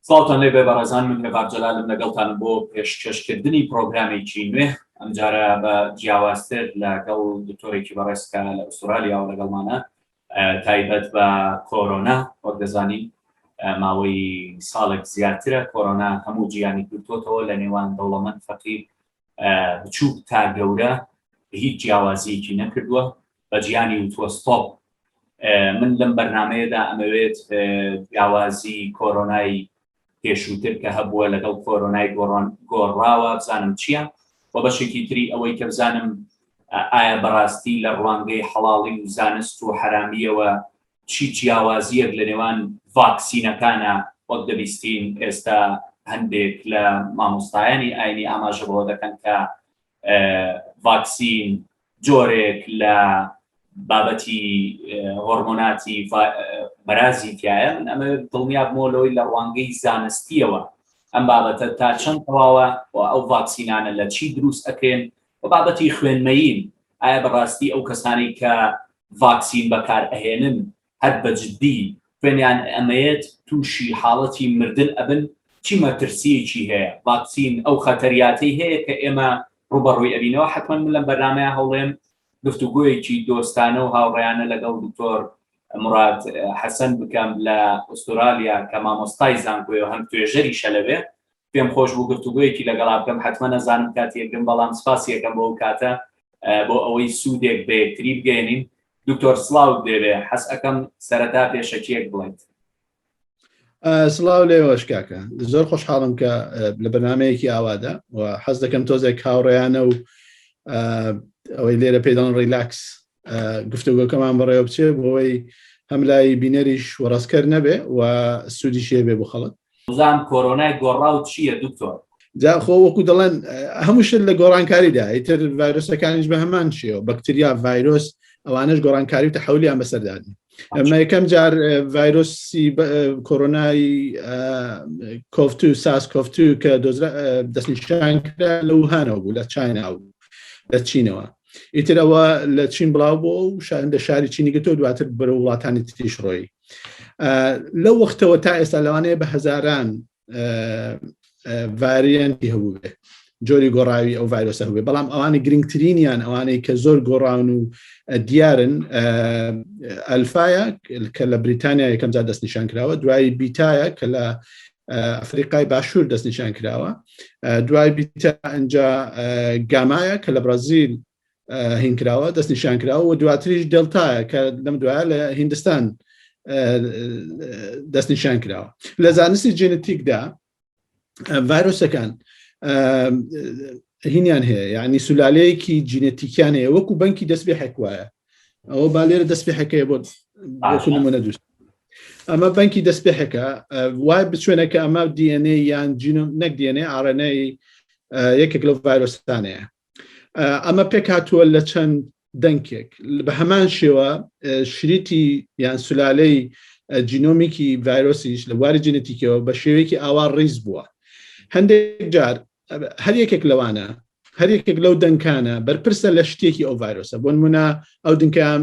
سڵاتان لێ بێ بەڕێزان، من هێڤار جەلالم لەگەڵتانم بۆ پێشکەشکردنی پرۆگرامێکی نوێ، ئەمجارە بە جیاوازتر لەگەڵ دکتۆرێکی بەڕێزکە لە ئوسترالیا و لەگەڵمانە تایبەت بە کۆرۆنا. وەک دەزانین ماوەی ساڵێک زیاترە کۆرۆنا هەموو گیانی گرتووەتەوە لە نێوان دەوڵەمەند فەقیر بچووک تا گەورە، هیچ جیاوازیەکی نەکردووە، بە گیانی وتووە ستۆپ. من لەم بەرنامەیەدا ئەمەوێت جیاوازی کۆرۆنای پێشووتر کە هەبووە لەگەڵ کۆرۆنای گۆڕاوە بزانم چییە، و بەشێکی تری ئەوەی کە بزانم ئایا بەڕاستی لە ڕوانگەی حەڵاڵی و زانست و حرامیەوە چی جیاوازیەک لە نێوان ڤاکسینەکانە. وەک دەبیستین ئێستا هەندێک لە مامۆستایانی ئاینی ئاماژە بۆ دەکەن کە ڤاکسین جۆرێک لە بابەتی هۆرمۆناتی بەرازی تایە. من ئەمە دڵنیا بمەوەی لە ڕوانگەی زانستیەوە ئەم بابەتە تا چەند تەواوە و ئەو ڤاکسینانە لە چی دروست ئەکرێن، و بابەتی خوێنمەین ئایا بەڕاستی ئەو کەسانی کە ڤاکسین بەکار ئەهێنن هەر بەجددی خوێنیان ئەمەیەت تووشی حاڵەتی مردن ئەبن، چی مەترسیەکی هەیە. ڤاکسین ئەو خەتەریاتی هەیە کە ئێمە ڕوبەڕووی ئەبینەوە. حتمما من لەم بەرنامەیە هەوڵێم گفتوگویەکی دۆستانە و هاوڕێیانە لەگەڵ دکتۆر مراد حەسەن بکەم لە ئوسترالیا کە مامۆستای زانکۆیە و هەم توێژەری شەلەوێ. پێم خۆش بوو گفتوگویەکی لەگەڵا بکەم. حتمما نەزانم کاتی یەکەم، بەڵام سپاسی یەکەم بۆ ئەو کاتە بۆ ئەوەی سوودێک بە یەکتری بگەێنین. دکتۆر سڵاو دەبێ، حەز ئەەکەم سەرەتا پێشەکیەک بڵێیت. سڵاو لێوەش کاکە، زۆر خۆشحاڵم کە لە بەرنامەیەکی ئاوادا و حەز دەکەم تۆزێک هاوڕێیانە و ئەوەی لێرە پێداڵن ریلاکس گفتوگۆکەمان بەڕێوە بچێ بۆەوەی هەم لای بینەریش وەڕاستکەر نەبێ و سوودی شێ بێ بۆ خەڵک. زان کۆرۆنای گۆڕاو چییە دکتۆر؟ جا خۆ وەکو دەڵێن هەمووشت لە گۆڕانکاریدا، ئیتر ڤایرۆسەکانیش بە هەمان شێوە، بەکتریا، ڤایرۆس، ئەوانش گۆڕانکاری و تەحولیان بەسەردادن. ئەمە یەکەم جار ڤایرۆسی کۆرۆنای کۆڤ2 ساس کۆڤ2 کە دەستنیشان کرا لە ووهانەوە بوو، لە چاینا و لە چینەوە. ئیتر ئەوە لە چین بڵاو بووە و لە شاری چینی گرتەوە، دواتر بەرە وڵاتانی تریش ڕۆی. لەو وەختەوە تا ئێستا لەوانەیە بە هەزاران ڤاریەنتی هەبوو بێ، جۆری گۆڕاوی ئەو ڤایرۆسە هەبوو بێ، بەڵام ئەوانی گرنگترینیان ئەوانەی کە زۆر گۆڕاون و دیارن ئەلفایە کە لە بریتانیا یەکەم جار دەستنیشان کراوە، دوای بیتایە کە لە ئەفریقای باشوور دەستنیشان کراوە، دوای بیتا ئەنجا گامایە کە لە برازیل هین کراوە دەستنیشان کراوە، و دواتریش دڵتایە کە لەم دوایە لە هیندستان دەستنیشان کراوە. لە زانستی جێنێتیکدا ڤایرۆسەکان هینیان هەیە، یعنی سولالەیەکی جینێتیکیان هەیە، وەکو بەنکی دەستپێحێک وایە. ئەوە با لێرە دەستپێحەکەیە بۆ نمونە دووست. ئەمە بەنکی دەستپێحەکە وای بچوێنە کە ئەمە DNA یان جینۆم نەک DNA RNA یەکێک لەو ڤایرۆسانەیە. ئەمە پێک هاتووە لە چەند دەنگێک، بە هەمان شێوە شریتی یان سولالەی جینۆمیکی ڤایرۆسیش لە واری جینێتیکەوە بە شێوەیەکی ئاوا ڕیز بووە. هەندێک جار هەر یەکێک لەوانە، هەر یەکێک لەو دەنگانە بەرپرسە لە شتێکی ئەو ڤایرۆسە. بۆ نمونە ئەو دنکیان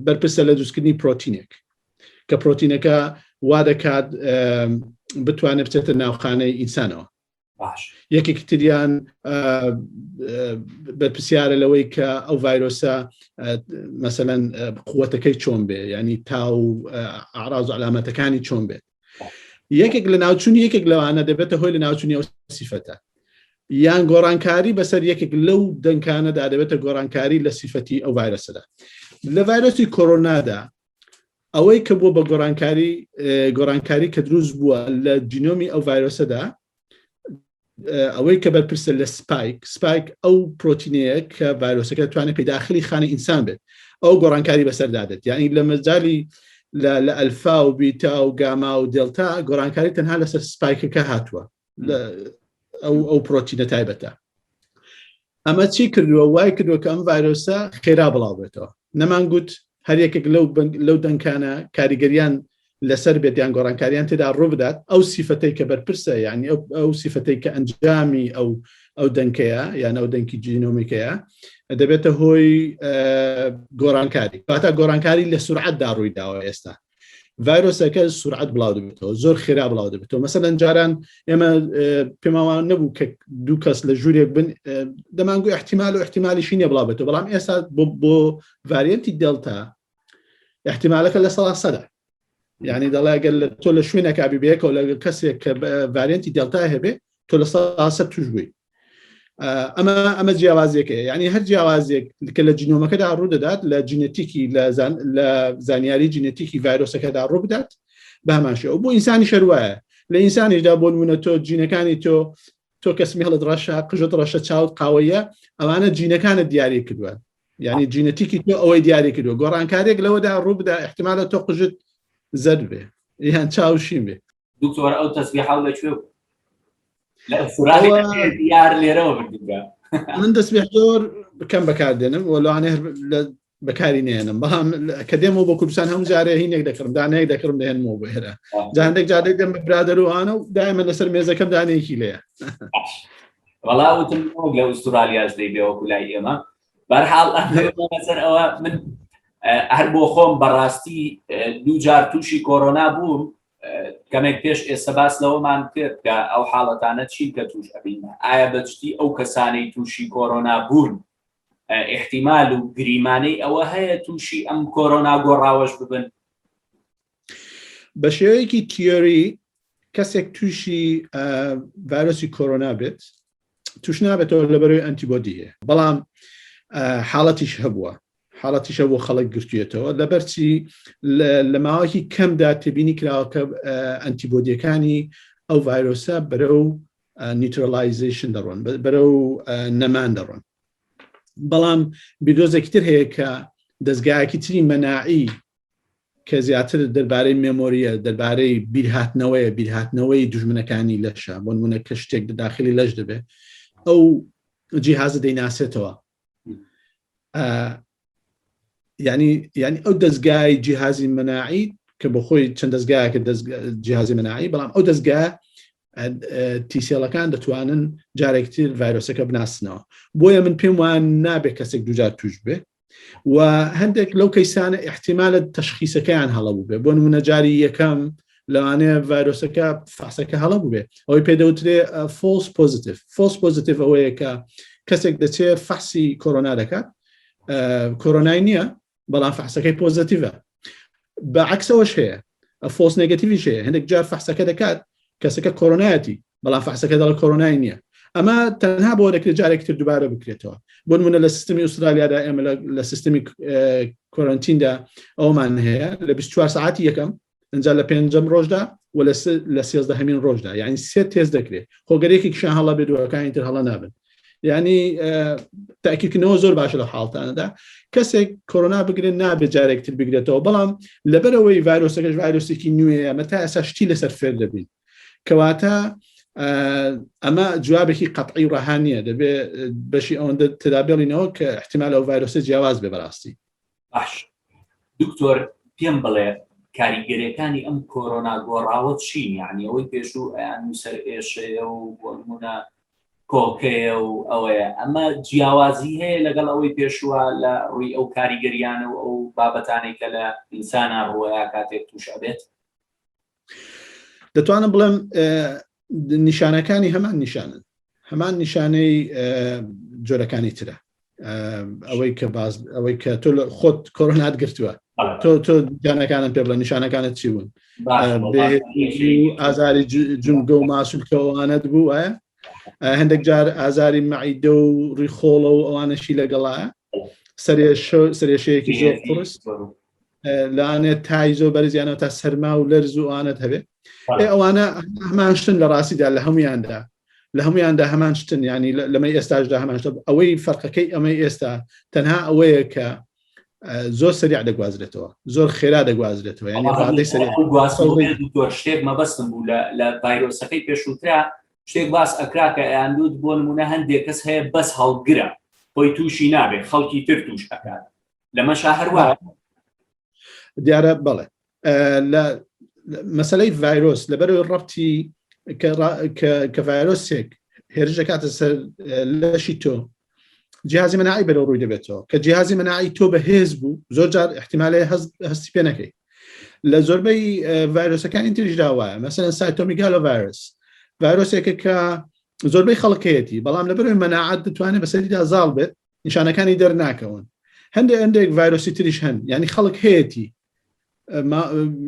بەرپرسە لە دروستکردنی پرۆتینێک کە پرۆتینەکە وا دەکات بتوانێت بچێتە ناوخانەی ئینسانەوە. یەکێکی تریان بەرپرسیارە لەوەی کە ئەو ڤایرۆسە مەسەلەن قووەتەکەی چۆن بێ، ینی تاو ئاراز و علامەتەکانی چۆن بێت. یەکێک لە ناوچوونی یەکێک لەوانە دەبێتە هۆی لە ناوچوونی ئەو سیفەتە، یان گۆڕانکاری بەسەر یەکێک لەو دەنگانەدا دەبێتە گۆڕانکاری لە سیفەتی ئەو ڤایرۆسەدا. لە ڤایرۆسی کۆرۆنادا ئەوەی کە بووە بە گۆڕانکاری کە دروست بووە لە جینۆمی ئەو ڤایرۆسەدا، ئەوەی کە بەرپرسە لە سپایک ئەو پرۆتینەیە کە ڤایرۆسەکە توانێت پێداخلی خانە ئینسان بێت، ئەو گۆڕانکاری بەسەردادێت. یعنی لە مەجای لە ئەلفا و بیتا و گاما و دلتا گۆڕانکاری تەنها لەسەر سپایکەکە هاتووە، ئەو پرۆتینە تایبەتە. ئەمە چی کردووە؟ وای کردووە کە ئەم ڤایرۆسە خێرا بڵاو بێتەوە. نەمانگوت هەر یەکێک لەو دەنگانە کاریگەریان لەسەر بێت یان گۆڕانکاریان تێدا ڕوو بدات ئەو سیفەتەی کە بەرپرسە، یعنی ئەو سیفەتەی کە ئەنجامی ئەو دەنگەیە یان ئەو دەنگی جینۆمیکەیە دەبێتە هۆی گۆڕانکاری. کاتە گۆڕانکاری لە سورعەتدا ڕووی داوە ئێستا. ڤایرۆسەکە سورعەت بڵاو دەبێتەوە زۆر خێرا بڵاو دەبێتەوە مەسەلەن جاران ئێمە پێماوان نەبوو کە دوو کەس لە ژوورێک بن دەمانگو احتیمال و احتیمالیشی نییە بڵاو بێتەوە بەڵام ئێستا بۆ ڤاریەنتی دڵتا احتیمالەکە لە 100% یعنی دەڵێ ئەگەر تۆ لە شوێنێک بیبێکەوە لەگەڵ کەسێک کە ڤاریەنتی دڵتا هەبێ تۆ لە 100% توش بووی ئەمە جیاوازێکە یعنی هەر جیاوازێک کە لە جینۆمەکەدا ڕوو دەدات لە جینەتیکی لە زانیاری جینەتیکی ڤایرۆسەکەدا ڕوو بدات بە هەماشەوە بۆ ئینسانی شەروایە لە ئینسانیشدا بۆ نمونە تۆ جینەکانی تۆ کەسمی هەڵت ڕەشە قژت ڕەشە چاوت قاوەیە ئەوانە جینەکانت دیاری کردووە یعنی جینەتیکی تۆ ئەوەی دیاری کردووە گۆڕانکارێک لەوەدا ڕوو بدا احتیمالە تۆ قژت زەرد بێ یان چاوشین بێ دکتۆر ئەو تەسبیحە لەکوێ لە ئەسترالیا دیار لێرەوە بردوگا من دەستبێح زۆر بکەم بەکاردێنم وەڵانێ بەکاری نێنم بەڵام کە دێمەوە بۆ کوردستان هەموو جارێ هینێک دەکڕم دانەیەک دەکڕم دێنمەوە بۆ هێرە جاندێک جادێک دەم بە برادەروانە و دایمە لەسەر مێزەکەم دانەیەکی لەیە وەڵاوتم لە ئوسترالیاش دەیبێوەکو لای ئێمە بەرحاڵ لەسەر ئەوە من هەر بۆ خۆم بەڕاستی دوو جار تووشی کۆرۆنا بووم کەمێک پێش ئێستا باس لەوەمان کرد کە ئەو حاڵەتانە چی کە توش ئەبینە ئایا بەجدی ئەو کەسانەی تووشی کۆرۆنا بوون احتیمال و گریمانەی ئەوە هەیە تووشی ئەم کۆرۆنا گۆڕاوەش ببن بە شێوەیەکی تیۆری کەسێک تووشی ڤایرۆسی کۆرۆنا بێت توش نابێتەوە لەبەرەوەی ئەنتیبۆدی هەیە بەڵام حاڵەتیش هەبووە حاڵەتیشە بۆ خەڵک گرتوێتەوە لەبەرچی لە ماوەیەکی کەمدا تێبینی کراوە کە ئەنتیبۆدیەکانی ئەو ڤایرۆسە بەرەو نیوترالایزیشن دەڕۆن بەرەو نەمان دەڕۆن بەڵام بیدۆزێکی تر هەیە کە دەستگایەکی تری مەناعی کە زیاتر دەربارەی مێمۆریە دەربارەی بیرهاتنەوەی دوژمنەکانی لەشە بۆ نمونە کە شتێک داخلی لەش دەبێت ئەو جیهازە دەیناسێتەوە یعنی ئەو دەستگای جیهازی مەناعی کە بۆ خۆی چەند دەستگایە کە جیهازی مەناعی بەڵام ئەو دەستگا تیسێڵەکان دەتوانن جارێکتر ڤایرۆسەکە بناسنەوە بۆیە من پێم وان نابێت کەسێک دوجار توش بێ و هەندێک لەو کەیسانە احتیمالە تەشخیصەکەیان هەڵەبوو بێ بۆ نمونە جاری یەکەم لەوانەیە ڤایرۆسەکە فحسەکە هەڵەبوو بێ ئەوەی پێدەوترێ فۆلس پۆزیتیڤ ئەوەیە کە کەسێک دەچێت فحسی کۆرۆنا دەکات کۆرۆنای نییە بەڵام فحسەکەی پۆزیتیڤە بەعکسەوەش هەیە فۆلس نێگەتیڤیش هەیە هەندێک جار فحسەکە دەکات کەسەکە کۆرۆنایەتی بەڵام فحسەکە دەڵێت کۆرۆنای نییە ئەمە تەنها بۆ دەکرێت جارێکتر دووبارە بکرێتەوە بۆ نمونە لە سیستمی ئوسترالیادا ئێمە لە سیستمی کۆرنتیندا ئەومان هەیە لە 24 ساعتی یەکەم ئەنجا لە 5 ڕۆژدا و لە 13 ڕۆژدا یعنی 3 تێز دەکرێت خۆگەرێکی کشان هەڵە بێت دووەکانی تر هەڵە نابن یعنی تاکیدکردنەوە زۆر باشە لە حاڵتانەدا کەسێک کۆرۆنا بگرێت نابێت جارێکتر بگرێتەوە بەڵام لەبەرەوەی ڤایرۆسەکەش ڤایرۆسێکی نوێیە ئەمە تا ئێستا شتی لەسەر فێر دەبین کەواتە ئەمە جوابێکی قەتعی ڕەهانیە دەبێت بەشی ئەوەندە تدابێڵینەوە کە احتیمال ئەو ڤایرۆسە جیاواز بێ بەڕاستی باش دکتۆر پێم بڵێ کاریگەریەکانی ئەم کۆرۆنا گۆڕاوە چین یعنی ئەوەی پێشوو نووسەر ئێشەیە و بۆ نمونە کۆکەیە و ئەوەیە ئەمە جیاوازی هەیە لەگەڵ ئەوەی پێشووە لە ڕووی ئەو کاریگەریانە و ئەو بابەتانێک کە لە ئینسانە ڕووەیە کاتێک توش ئەبێت دەتوانم بڵێم نیشانەکانی هەمان نیشانەی جۆرەکانی ترە ئەوەی کە تۆ خۆت کۆرۆنات گرتووە تۆ جانەکانت پێ بڵێ نیشانەکانت چی بوون ئازاری جونگە و ماسوولکەوانت بوو ئایا هەندێک جار ئازاری مەعیدە و ڕیخۆڵە و ئەوانەشی لەگەڵایە سەرێشەیەکی زۆر قورس لەوانێت تای زۆر بەرزیانەوە تا سەرما و لەرز و ئەوانت هەبێت ئەوانە هەمان شتن لە ڕاستیدا لە هەمویاندا هەمان شتن ینی لەمەی ئێستاشدا هەمان شت ئەوەی فەرقەکەی ئەمەی ئێستا تەنها ئەوەیە کە زۆر سریع دەگوازرێتەوە زۆر خێرا دەگوازرێتەوە ینی ڕادەی سەریع شتێک مەبەستم بوو لە ڤایرۆسەکەی پێشووترا شتێک باس ئەکرا کە ئەیاندود بۆ نمونە هەندێک کەس هەیە بەس هەڵگرە خۆی تووشی نابێت خەڵکی تر توش ئەکات لەمەشا هەروە دیارە بەڵێ لە مەسەلەی ڤایرۆس لەبەرەوەی ڕەبتی کە ڤایرۆسێک هێرشە کاتە سەر لەشی تۆ جیهازی مەناعی بەرەو ڕووی دەبێتەوە کە جیهازی مەناعی تۆ بەهێز بوو زۆر جار احتیمالەیە هەستی پێ نەکەی لە زۆربەی ڤایرۆسەکانی تریشدا وایە مەسەلەن سایتۆمیگالۆ ڤایرۆسێکە کە زۆربەی خەڵکەیەتی بەڵام لەبەرەوەی مەناعەت دەتوانێت بەسەریدا زاڵ بێت نیشانەکانی دەرناکەون هەندێک ڤایرۆسی تریش هەن ینی خەڵک هەیەی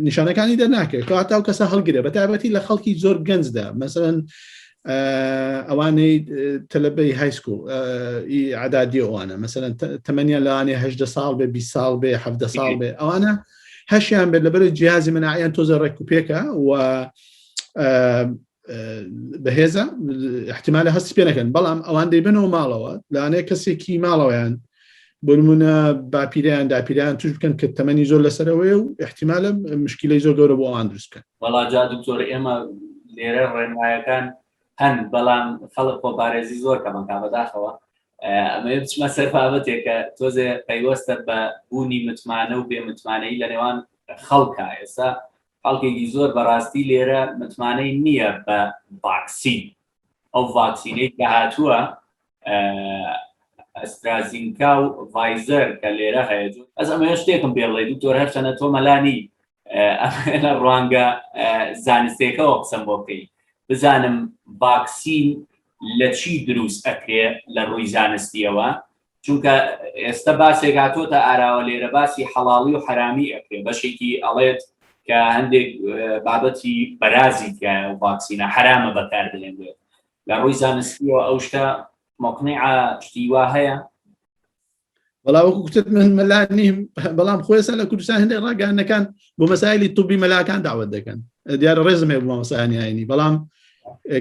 نیشانەکانی دەرناکەێت کەواتاو کەسە هەڵگرێ بە تایبەتی لە خەڵکی زۆر گەنجدا مەسەلەن ئەوانەی تەلەبەی هایسکوڵ عادادی ئەوانە مەسەلەن تەمەنیان لەوانێ 18 ساڵ بێ 20 ساڵ بێ 17 ساڵ بێ ئەوانە هەشیان بێت لەبەر جیهازی مناعیان تۆزە ڕێکوپێکە و بەهێزە احتیمالە هەستی پێ نەکەن بەڵام ئەوان دەیبنەوە ماڵەوە لەوانەیە کەسێکی ماڵەوەیان بۆ نمونە باپیریان داپیریان توش بکەن کە تەمەنی زۆر لەسەرەوەی و احتیمالە مشکلەی زۆر گەورە بۆ ئەوان دروست بکەن وەڵا جا دکتۆر ئێمە لێرە ڕێنمایەکان هەن بەڵام خەڵک خۆپارێزی زۆر کەمەکە بەداخەوە ئەمە بچمە سەر بابەتێکە تۆزێ پەیوەستە بە بوونی متمانە و بێ متمانەی لە نێوان خەڵکە ئێستا خەڵکێکی زۆر بەڕاستی لێرە متمانەی نییە بە ڤاکسین ئەو ڤاکسینەی کە هاتووە ئەسترازینکا و ڤایزەر کە لێرە هەیە ئەس ئەمە شتێکم پێڵێ دکتۆر هەرچەنە تۆ مەلانی لە ڕوانگە زانستێکەوە قسەم بۆ بکەی بزانم ڤاکسین لە چی دروست ئەکرێ لە ڕووی زانستیەوە چونکە ئێستا باسێک هاتۆتە ئاراوە لێرە باسی حەڵاڵی و حرامی ئەکرێ بەشێکی ئەڵێت کە هەندێک بابەتی بەرازی کە ڤاکسینە حرامە بەکاردێنێت لە ڕووی زانستیەوە ئەو شتە مقنعە شتی وا هەیە بەڵام وەکو کوتت من مەلا نیم بەڵام خۆیسا لە کوردستان هەندێک ڕاگەانەکان بۆ مەسایلی توبی مەلاکان داوت دەکەن دیارە ڕێزم هەیە بۆ مامۆسایانی ئاینی بەڵام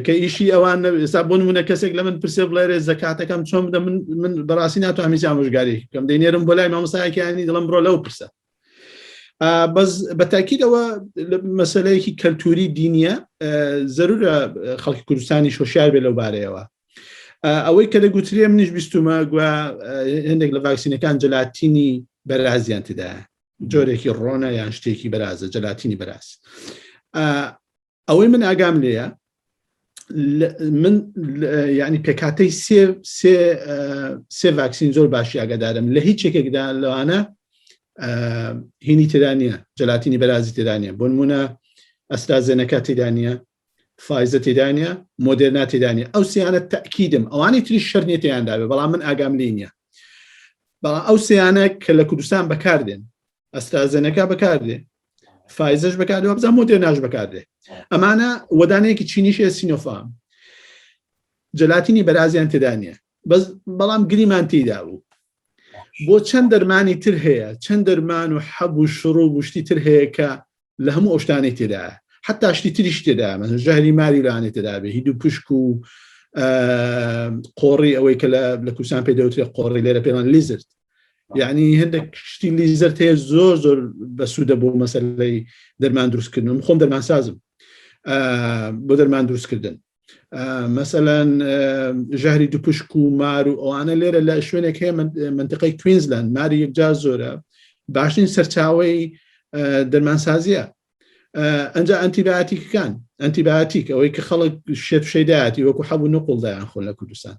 کە ئیشی ئەوان ئێستا بۆ نمونە کەسێک لە من پرسێ بڵێرێ زەکاتەکەم چۆن بدەم من بەڕاستی ناتوانم هیچ ئامۆژگاری کەم دەینێرم بۆ لای مامۆسایەکی ئاینی دڵم بڕۆ لەو پرسە بەس بەتاکیدەوە مەسەلەیەکی کەلتوری دینیە زەرورە خەڵکی کوردستانی شۆشیار بێ لەو بارەیەوە ئەوەی کە دەگوترێ منیش بیستمە گویا هەندێک لە ڤاکسینەکان جەلاتینی بەرازیان تدایە جۆرێکی ڕۆنە یان شتێکی بەرازە جەلاتینی بەراز ئەوەی من ئاگام لێیە من یعنی پێکاتەی سێ ڤاکسین زۆر باشی ئاگادارم لە هیچ یەکێکدا لەوانە هینی تێدا نیە جەلاتینی بەرازی تێدا نیە بۆ نمونە ئەسترازێنەکە تێدا نیە فایزە تێدا نیە مۆدێرنا تێدا نیە ئەو سیانە تەکیدم ئەوانی تریش شەر نیە تێیاندا بێ بەڵام من ئاگام لێ نییە بەڵام ئەو سیانە کە لە کوردستان بەکاردێن ئەسترازێنەکە بەکاردێ فایزەش بەکاردەوە بزان مۆدێرناش بەکاردێ ئەمانە وەدانەیەکی چینیشە سینۆفام جەلاتینی بەرازیان تێدا نیە بەڵام گریمان تێدا بوو بۆ چەند دەرمانی تر هەیە چەند دەرمان و حەب و شڕوب و شتی تر هەیە کە لە هەموو ئەوشتانەی تێدایە حتا شتی تریش تێدا مەسەڵەن ژەهری ماری لەوانێ تێدا بێ هید و پشک و قۆڕی ئەوەی کە لە کوردستان پێ دەوترێت قۆڕی لێرە پێڵان لیزرد یعنی هەندێک شتی لیزرد هەیە زۆر بەسوودە بۆ مەسەلەی دەرمان دروستکردن خۆم دەرمان سازم بۆ دەرمان دروستکردن مەسەلەن ژەهری دووپشک و مار و ئەوانە لێرە لە شوێنێک هەیە منتقەی کوینزلاند ماری یەکجار زۆرە باشترین سەرچاوەی دەرمانسازیە ئەنجا ئەنتیبیاتیکەکان ئەنتیبیاتیک ئەوەی کە خەڵک شێت شەیدایەتی وەکو حەبوو نقڵ دایان خۆن لە کوردستان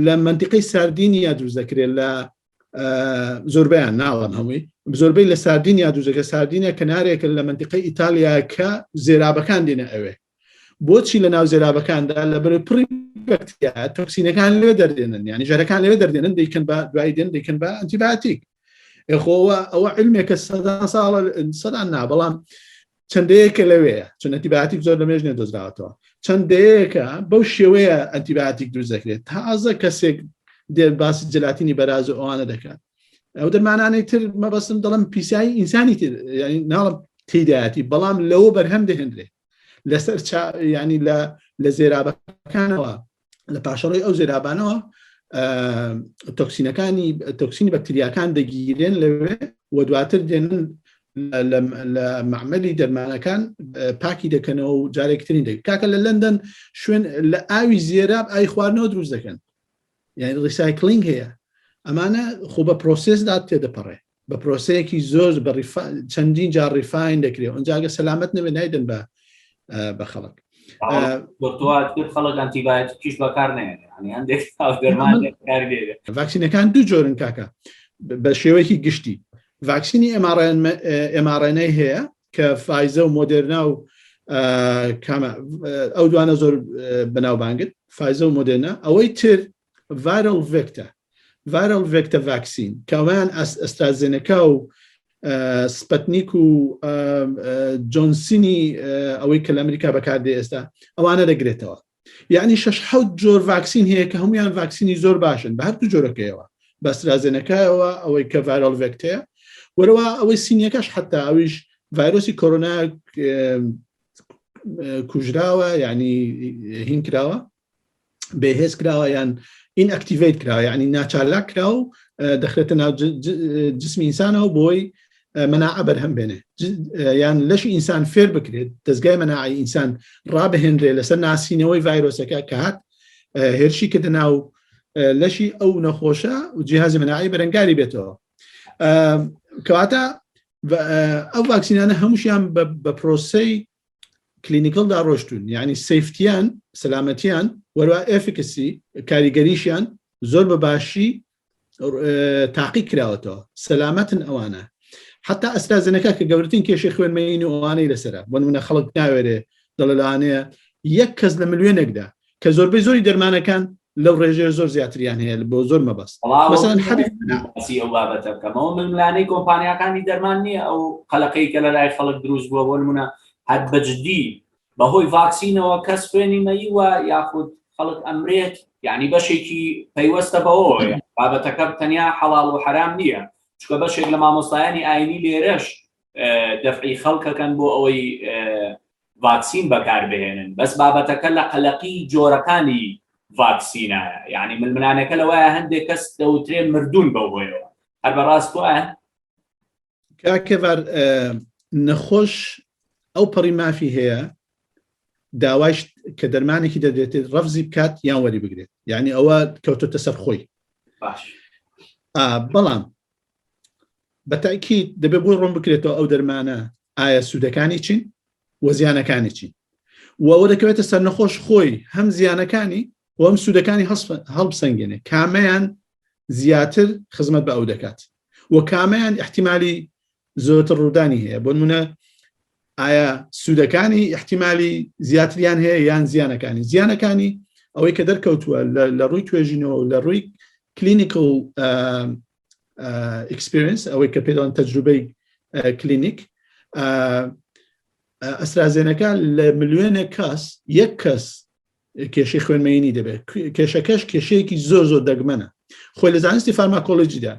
لە منتقەی ساردینیا دروست دەکرێت لە زۆربیان ناڵم هەمووی زۆربەی لە ساردینیا دروستەکە ساردینیا کەنارێکە لە منتقەی ئیتالیا کە زێرابەکان دێنە ئەوێ بۆچی لە ناو زێرابەکاندا لە بەر پڕی بەکتریا تۆکسینەکان لێ دەردێنن ینی ژەرەکان لێ دەردێنن دەیکەن بە دوای دێن دەیکەن بە ئەنتیبیاتیک خۆوە ئەوە علمێکە سەدان نا بەڵام چەندەیەکە لەوەیە چون ئەنتیبیاتیک زۆر لە مێژنێ دۆزراوەتەوە چەندەیەکە بەو شێوەیە ئەنتیبیاتیک دروست دەکرێت تازە کەسێک دێ باسی جەلاتینی بەراز و ئەوانە دەکات ئەو دەرمانانەی تر مەبەستم دەڵم پیسایی ئینسانی تر ینی ناڵم تێدایەتی بەڵام لەوە بەرهەم دەهێنرێت لەسەر ینی لە زێرابەکانەوە لە پاشەڕۆی ئەو زێرابانەوە تۆکسینی بەکتریاکان دەگیرێن لەوێ و دواتر دێنن لە معمەلی دەرمانەکان پاکی دەکەنەوە و جارێکترین دەکەن کاکە لە لەندەن شوێن لە ئاوی زێراب ئای خواردنەوە دروست دەکەن یعنی ڕیسایکلینگ هەیە ئەمانە خۆ بە پرۆسسدا تێدەپەڕێ بە پرۆسەیەکی زۆر چەندین جار ڕیفاین دەکرێت ئەنجاگە سەلامەت نەبێ نایدن بە خەڵک خەڵک ئەنتیبیاتیکیش بەکار نێنێ ڤاکسینەکان دوو جۆرن کاکە بە شێوەیەکی گشتی ڤاکسینی mRNA هەیە کە فایزە و مۆدێرنا و ئەو دوانە زۆر بەناوبانگن فایزە و مۆدێرنا ئەوەی تر viral vector vaccine کەوان ئەسترازێنەکا و سپەتنیک و جۆنسینی ئەوەی کە لە ئەمریکا بەکاردێ ئێستا ئەوانە دەگرێتەوە یعنی 6-7 جۆر ڤاکسین هەیە کە هەمویان ڤاکسینی زۆر باشن بە هەردوو جۆرەکەیەوە بە ئەسترازێنەکایەوە ئەوەی کە viral vector وەرەوە ئەوەی سینیەکەش حتا ئەویش ڤایرۆسی کۆرۆنا کوژراوە یعنی هین کراوە بێهێز کراوە یان inactivate کراوە یعنی ناچالاک کراو دەخرێتە ناو جسمی ئینسانەوە بۆی مەناعە بەرهەم بێنێ یان لەشی ئینسان فێر بکرێت دەستگای مەناعی ئینسان ڕابهێنرێ لەسەر ناسینەوەی ڤایرۆسەکە کە هات هێرشی کردە ناو لەشی ئەو نەخۆشە و جیهازی مەناعی بەرەنگاری بێتەوە کەواتە ئەو ڤاکسینانە هەمووشیان بە پرۆسەی کلینیکەڵدا ڕۆشتون یعنی سیفتیان سەلامەتیان وەروە ئێفیکسی کاریگەریشیان زۆر بە باشی تاقی کراوەتەوە سەلامەتن ئەوانە حتا ئەسترازێنەکە کە گەورەترین کێشەی خوێنمەین و ئەوانەی لەسەرە بۆ نمونە خەڵک ناوێرێ دەڵێ لەوانەیە 1 کەس لە ملیۆنێکدا کە زۆربەی زۆری دەرمانەکان لەو ڕێژەیە زۆر زیاتریان هەیە بۆ زۆر مەبەست مەسەڵەن حەبیسی ئەو بابەتە بکەمەوە ململانەی کۆمپانیاکانی دەرمان نییە ئەو قەلەقەی کە لە لای خەڵک دروست بووە بۆ نمونە هەر بەجددی بەهۆی ڤاکسینەوە کەس خوێنی مەیوە یاخود خەڵک ئەمرێت یعنی بەشێکی پەیوەستە بەوە بابەتەکە تەنیا حەڵاڵ و حرام نییە چکە بەشێک لە مامۆستایانی ئاینی لێرەش دەفعی خەڵکەکەن بۆ ئەوەی ڤاکسین بەکاربهێنن بەس بابەتەکە لە قەلەقی جۆرەکانی ڤاکسینایە یعنی ململانەکە لەوایە هەندێک کەس دەوترێ مردوون بەوەیەوە هەر بەڕاست وایە کاکەڤار نەخۆش ئەو پەڕی مافی هەیە داوایش کە دەرمانێکی دەدرێتێت ڕەفزی بکات یان وەری بگرێت یعنی ئەوە کەوتۆتە سەر خۆی بەڵام بەتاکید دەبێ بۆی ڕۆم بکرێتەوە ئەو دەرمانە ئایا سوودەکانی چین و زیانەکانی چین و ئەوە دەکەوێتە سەر نەخۆش خۆی هەم زیانەکانی و ئەم سوودەکانی هەڵبسەنگێنێ کامەیان زیاتر خزمەت بە ئەو دەکات و کامەیان احتیمالی زۆرتر ڕوودانی هەیە بۆ نمونە ئایا سوودەکانی احتیمالی زیاتریان هەیە یان زیانەکانی ئەوەی کە دەرکەوتووە لە ڕووی توێژینەوە لە ڕووی کلینیکل ئەکسپریەنس ئەوەی کە پێداوان تەجروبەی کلینیک ئەسترازێنەکە لە ملیۆنە کەس 1 کەس کێشەی خوێنمەینی دەبێت کێشەکەش کێشەیەکی زۆر زۆر دەگمەنە خۆی لە زانستی فارماکۆلۆجیدا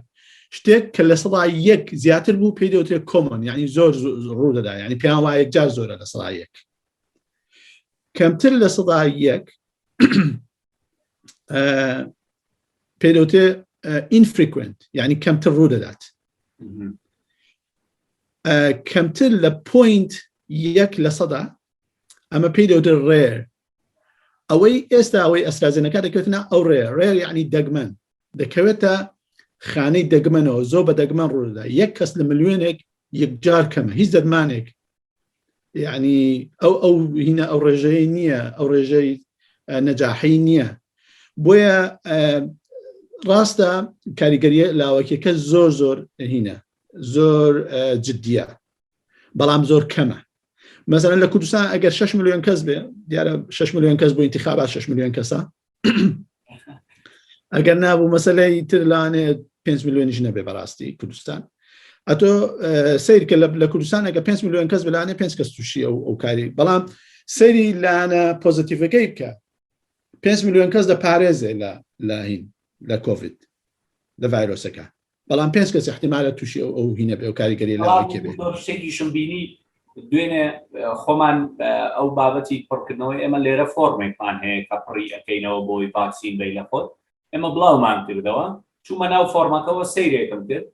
شتێک کە لە 100 زیاتر بوو پێی دەوترێت کۆمۆن یعنی زۆر ڕوو دەدا یعنی پێیان وایە یەکجار زۆرە لە 100 کەمتر لە 100 پێی دەوترێت infrequent یعنی کەمتر ڕوو دەدات کەمتر لە 0.1% ئەمە پێی دەوترێت ڕێر ئەوەی ئێستا ئەوەی ئەسترازێنەکە دەکەوێتە ئەو ڕێر یعنی دەگمەن دەکەوێتە خانەی دەگمەنەوە زۆر بە دەگمەن ڕوودا 1 کەس لە ملیۆنێک یەکجار کەمە هیچ دەرمانێک یعنی ئەو هینە ئەو ڕێژەی نییە ئەو ڕێژەی نەجاحی نییە بۆیە ڕاستە کاریگەریە لاوەکیەکە زۆر هینە زۆر جددیە بەڵام زۆر کەمە مثلا لە کوردستان ئەگەر 6 ملیۆن کەس بێ دیارە 6 ملیۆن کەس بۆ انتخابات 6 ملیۆن کەسە ئەگەر نابوو مەسەلەی تر لاانێ 5 ملیۆنیش نەبێ بەڕاستی کوردستان ئەتۆ سیرکە لە کوردستان ئەگە 5 ملیۆن کەس بلانێ 5 کەس تووشی ئەو کاری بەڵام سەیری لاانە پۆزیتیڤەکەی بکە 5 ملیۆن کەس دەپارێزێ لە هین لە کۆڤید لە ڤایرۆسەکە بەڵام 5 کەس احتیمالە تووشی ئەو هینە بێ ئەو کاریگەری لەوەکێ بێ شتێکیشم بینی دوێنێ خۆمان ئەو بابەتی پڕکردنەوەی ئێمە لێرە فۆرمێکمان هەیە کە پڕی ئەەکەینەوە بۆی ڤاکسین بی لە خۆت ئێمە بڵاومان کردەوە چوومە ناو فۆرمەکەەوە سەیرێکم کرد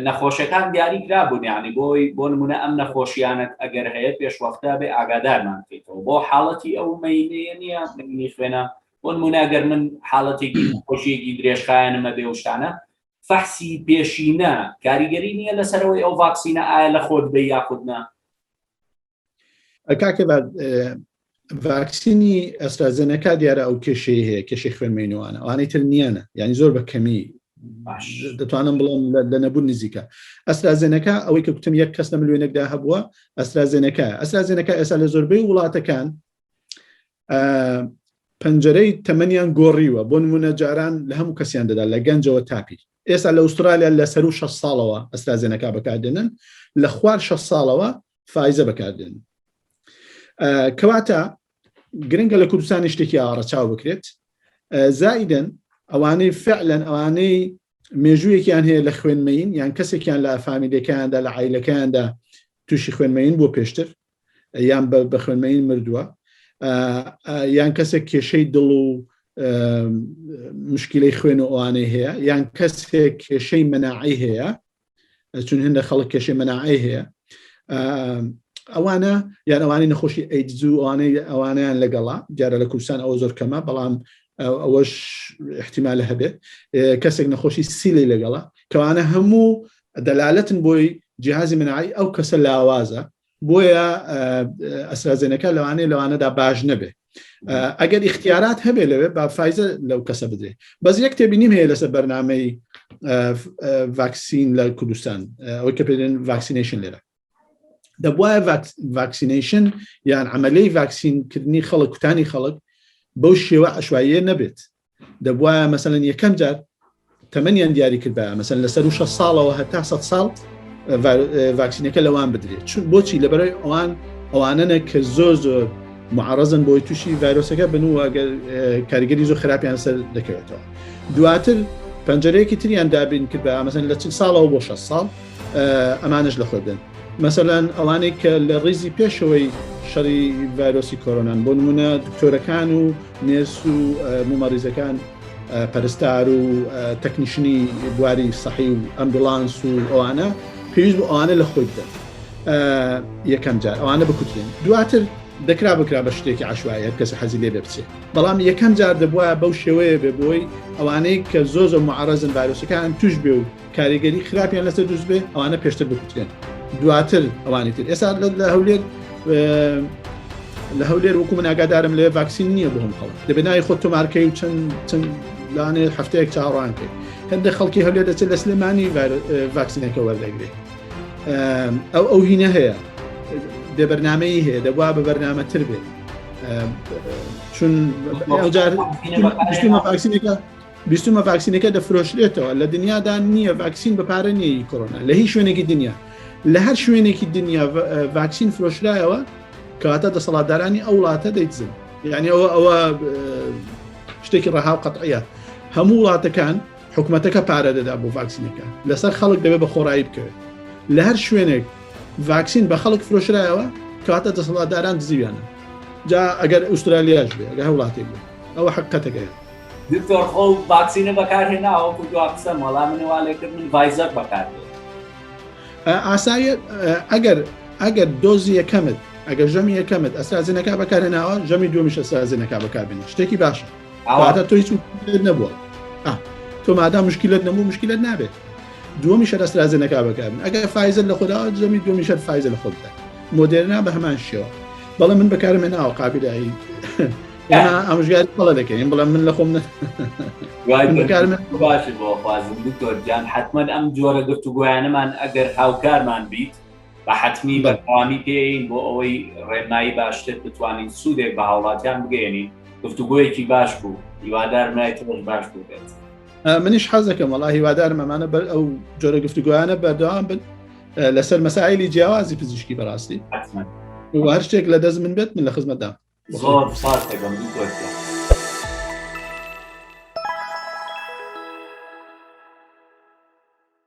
نەخۆشیەکان دیاری کرابوون یعنی بۆ نمونە ئەم نەخۆشیانت ئەگەر هەیە پێشوەختە بێ ئاگادارمان بکەیتەوە بۆ حاڵەتی ئەو مەینەیە نییە منی خوێنە بۆ نمونە ئەگەر من حاڵەتێکی نەخۆشیەکی درێژخایەنمە بێ وشتانە فەحسی پێشینە کاریگەری نییە لەسەرەوەی ئەو ڤاکسینە ئایا لە خۆت بێ یاخودنا کاکە ڤاکسینی ئەسترازێنەکە دیارە ئەو کێشەی هەیە کێشەی خوێنمەینەوەوانە ئەوانەی تر نیانە یعنی زۆر بە کەمی دەتوانم بڵێم لە نەبوون نزیکە. ئەسترازێنەکە ئەوەی کە گوتم 1 کەس لە ملیۆنێکدا هەبووە ئەسترازێنەکە ئێستا لە زۆربەی وڵاتەکان پەنجەرەی تەمەنیان گۆڕیوە بۆ نمونە جاران لە هەموو کەسیان دەدا لە گەنجەوە تاپی. ئێستا لە ئوسترالیا لە سەر و 6 ساڵەوە ئەسترازێنەکە بەکاردێنن لە خوار 6 ساڵەوە فایزە بەکاردێنن. کەواتە گرنگە لە کوردستانی شتێکی ئاڕەچاو بکرێت. زائیدەن ئەوانەی فعلەن ئەوانەی مێژوویەکیان هەیە لە خوێنمەین یان کەسێکیان لە فامیلەکاندا لە عیلەکاندا تووشی خوێنمەین بۆ پێشتر یان بە خوێنمەین مردووە یان کەسێک کێشەی دڵ و مشکلەی خوێن و ئەوانەی هەیە یان کەسێک کێشەی مەناعی هەیە چون هەندێک خەڵک کێشەی مەناعی هەیە ئەوانە یان ئەوانەی نەخۆشی ئەیدز و ئەوانیان لەگەڵا دیارە لە کوردستان ئەوە زۆر کەمە بەڵام ئەوەش احتیمالە هەبێت کەسێک نەخۆشی سیلی لەگەڵا کەوانە هەموو دەلالەتن بۆی جیهازی مناعی ئەو کەسە لاوازە بۆیە ئەسترازێنەکە لەوانەدا باش نەبێ. ئەگەر اختیارات هەبێ لەوێ با فایزە لەو کەسە بدرێ. بەس یەک تێبینیم هەیە لەسەر بەرنامەی ڤاکسین لە کوردستان ئەوەی کە پێدێن ڤاکسینیشن لێرە دەبوایە ڤاکسینیشن یان عملەی ڤاکسینکردنی خەڵک کوتانی خەڵک بەو شێوە عشواییە نەبێت. دەبوایە مەسەلەن یەکەم جار تەمەنیان دیاری کردبایە مەسەلەن لەسەر 6 ساڵەوە هەتا 100 ساڵ ڤاکسینەکە لەوان بدرێت. بۆچی لەبەرەوەی ئەوانە کە زۆر معرضن بۆی تووشی ڤایرۆسەکە بن و ئەگەر کاریگەری زۆر خراپیان سەر دەکەوێتەوە. دواتر پەنجەرەیەکی تریان دابین کرد بە مەسەلەن لە 40 ساڵەوە بۆ 6 ساڵ ئەمانش لە خۆ بدەن. مەسەلەن ئەوانەی کە لە ڕیزی پێشەوەی شەڕی ڤایرۆسی کۆرۆنان بۆ نمونە دکتۆرەکان و نێرس و مۆمەریزەکان پەرستار و تەکنیشنی بواری سەحی و ئەمبولانس و ئەوانە پێویست بۆ ئەوانە لە خۆی بدەن یەکەم جار ئەوانە بکوترێن. دواتر دەکرا بکرا بە شتێکی عشوایە کەس حەزی لێ بچێت بەڵام یەکەم جار دەبووە بەو شێوەیە بێ بۆی ئەوانەی کە زۆر معرضن ڤایرۆسەکان توش بێ و کاریگەری خراپیان لەسەر دروست بێ ئەوانە پێشتر بکوترێن. دواتر ئەوانی تر ئێستا لە هەولێر وەکو من ئاگادارم لێ ڤاکسین نییە بۆ هەم خەڵک دەبێت ناوی خۆت تۆمارکەی و چەند لانێ هەفتەیەک چاڕوانکەی هەندێک خەڵکی هەولێر دەچێت لە سلێمانی ڤاکسینەکە وەردەگرێت. ئەو هینە هەیە دە بەرنامەی هەیە دەبوا بە بەرنامە تر بێت چون بیستمە ڤاکسینەکە دەفرۆشرێتەوە لە دنیادا نییە ڤاکسین بەپارە نیە کۆرۆنا لە هیچ شوێنێکی دنیا لە هەر شوێنێکی دنیا ڤاکسین فرۆشرایەوە کەواتە دەسەڵاتدارانی ئەو وڵاتە دەیتزن یعنی ئەوە شتێکی ڕەها و قەتعیە هەموو وڵاتەکان حکومەتەکە پارە دەدا بۆ ڤاکسینەکە لەسەر خەڵک دەبێت بە خۆڕایی بکەوێت لە هەر شوێنێک ڤاکسین بە خەڵک فرۆشرایەوە کەواتە دەسەڵاتداران دزیویانە جا ئەگەر ئوسترالیاش بێ ئەگەر وڵاتی بێ ئەوە حقەتەکەیە. دکتۆر خۆ ڤاکسینە بەکارهێناوە کو دو قسە وەڵام منێواڵێکردن ڤایزەر بەکاردێت ئاسایە ئەگەر دۆزی یەکەمت ئەگەر ژەمی یەکەمت ئەسترازێنەکە بەکارهێناوە ژەمی دومیش ئەسترازێنەکە بەکاربێنێت شتێکی باشە کەواتە تۆ هیچ نەبووە تۆ مادا مشکلت نەبوو مشکلت نابێت دومیش ئەسترازێنەکە بەکاربێن ئەگەر فایزە لە خۆدا ژەمی دومیش فایزە لە خۆ بدە مۆدێرنا بە هەمان شێوە بەڵام من بەکارهێناوە قابلایی ئەمژگاری بەڵە دەکەین بەڵام من لە خۆم باشە بۆ خوازم دکتۆر جان حتمما ئەم جۆرە گفتوگۆیانەمان ئەگەر هاوکارمان بیت بە حتمی بەتەوامی پێین بۆ ئەوەی ڕێنمایی باشتر بتوانین سوودێک بە هاوڵاتیان بگەێنین گفتوگۆیەکی باش بوو هیوادارم نایتەوەش باش بوو بێت. منیش حەز دەکەم وەڵا هیوادارم ئەمانە بەر ئەو جۆرە گفتوگۆیانە بەردەوام بن لەسەر مەسائلی جیاوازی پزیشکی بەڕاستی و هەر شتێک لە دەست من بێت من لە خزمەتدام. زۆر ساز دەگەم دکتۆر.